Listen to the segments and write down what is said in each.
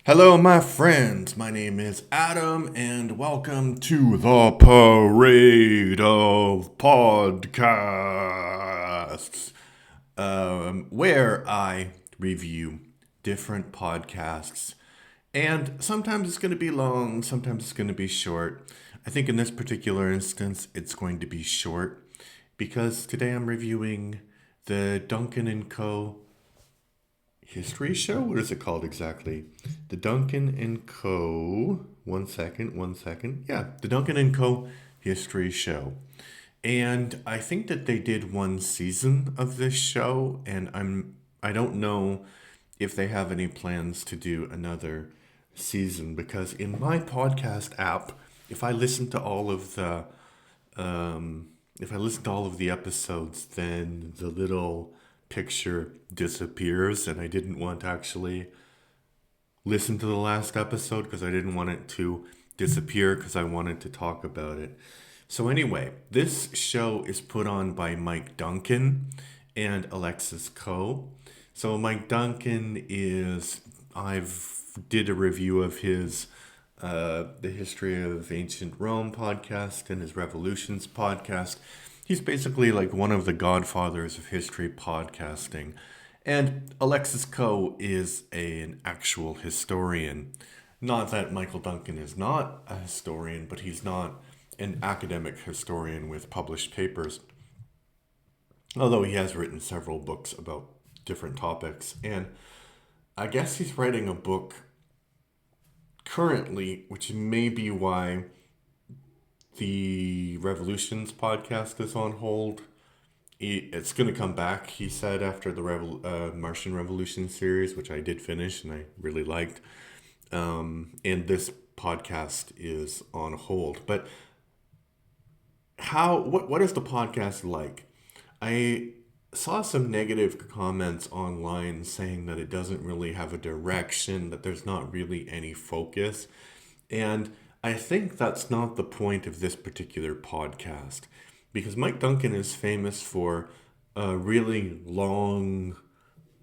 Hello, my friends. My name is Adam, and welcome to the Parade of Podcasts, where I review different podcasts. And sometimes it's going to be long, sometimes it's going to be short. I think in this particular instance, it's going to be short because today I'm reviewing the Duncan and Coe history show? What is it called exactly? The Duncan and Coe. One second, one second. Yeah, the Duncan and Coe history show. And I think that they did one season of this show, and I don't know if they have any plans to do another season because in my podcast app, if I listen to all of the if I listen to all of the episodes, then the little picture disappears, and I didn't want to actually listen to the last episode because I didn't want it to disappear because I wanted to talk about it. So, anyway, this show is put on by Mike Duncan and Alexis Coe. So, Mike Duncan is, I've did a review of his the History of Ancient Rome podcast and his Revolutions podcast. He's basically like one of the godfathers of history podcasting. And Alexis Coe is an actual historian. Not that Michael Duncan is not a historian, but he's not an academic historian with published papers. Although he has written several books about different topics. And I guess he's writing a book currently, which may be why the Revolutions podcast is on hold. It's going to come back, he said, after the Martian Revolution series, which I did finish and I really liked. And this podcast is on hold. But what is the podcast like? I saw some negative comments online saying that it doesn't really have a direction, that there's not really any focus. And I think that's not the point of this particular podcast because Mike Duncan is famous for a really long,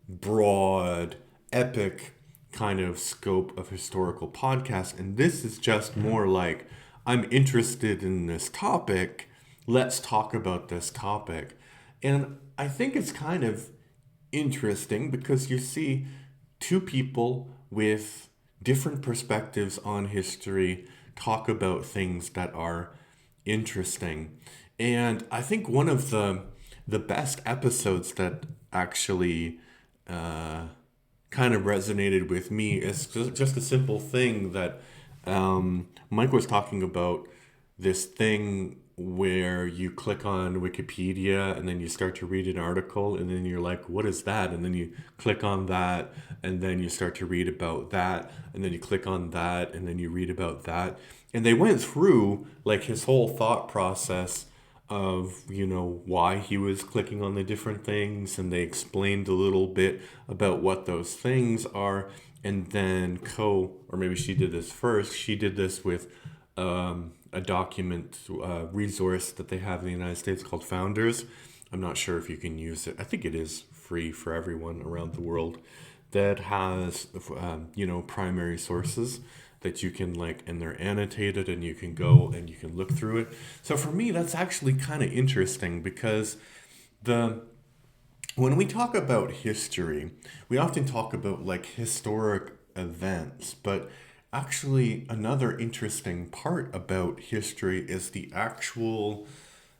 broad, epic kind of scope of historical podcast. And this is just more like, I'm interested in this topic. Let's talk about this topic. And I think it's kind of interesting because you see two people with different perspectives on history talk about things that are interesting. And I think one of the best episodes that actually kind of resonated with me is just a simple thing that Mike was talking about, this thing where you click on Wikipedia and then you start to read an article and then you're like, what is that? And then you click on that and then you start to read about that and then you click on that and then you read about that. And they went through like his whole thought process of, why he was clicking on the different things, and they explained a little bit about what those things are. And then Coe, or maybe she did this first, she did this with a document resource that they have in the United States called Founders. I'm not sure if you can use it. I think it is free for everyone around the world, that has primary sources that you can and they're annotated and you can go and you can look through it. So for me, that's actually kind of interesting because when we talk about history, we often talk about historic events, but actually another interesting part about history is the actual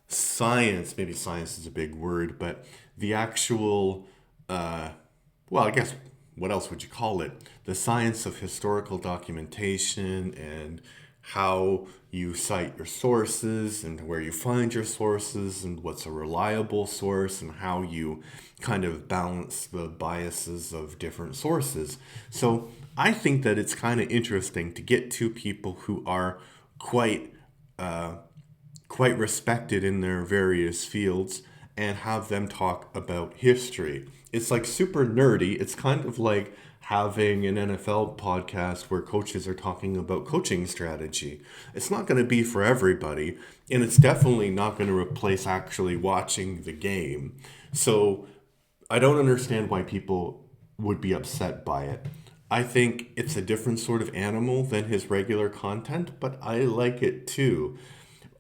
science. Maybe science is a big word, but the actual I guess, what else would you call it? The science of historical documentation and how you cite your sources and where you find your sources and what's a reliable source and how you kind of balance the biases of different sources. So I think that it's kind of interesting to get two people who are quite respected in their various fields and have them talk about history. It's like super nerdy. It's kind of like having an NFL podcast where coaches are talking about coaching strategy. It's not going to be for everybody, and it's definitely not going to replace actually watching the game. So I don't understand why people would be upset by it. I think it's a different sort of animal than his regular content, but I like it too.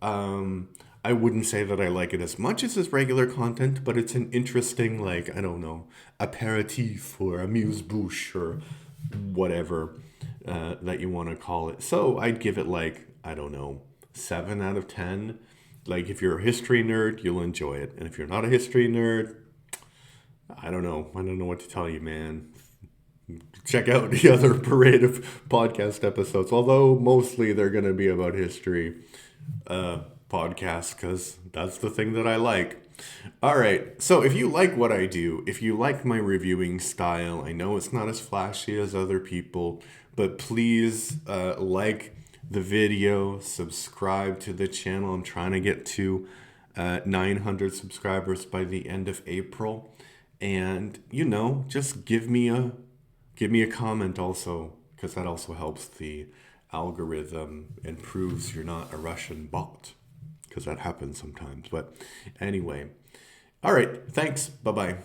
Um, I wouldn't say that I like it as much as his regular content, but it's an interesting, like, I don't know, aperitif or amuse-bouche or whatever that you want to call it. So I'd give it like, I don't know, 7 out of 10. Like, if you're a history nerd, you'll enjoy it. And if you're not a history nerd, I don't know. I don't know what to tell you, man. Check out the other parade of podcast episodes, although mostly they're going to be about history podcasts because that's the thing that I like. All right, so if you like what I do, if you like my reviewing style, I know it's not as flashy as other people, but please like the video, subscribe to the channel. I'm trying to get to 900 subscribers by the end of April, and just give me a comment also, because that also helps the algorithm and proves you're not a Russian bot, because that happens sometimes. But anyway, all right, thanks. Bye bye.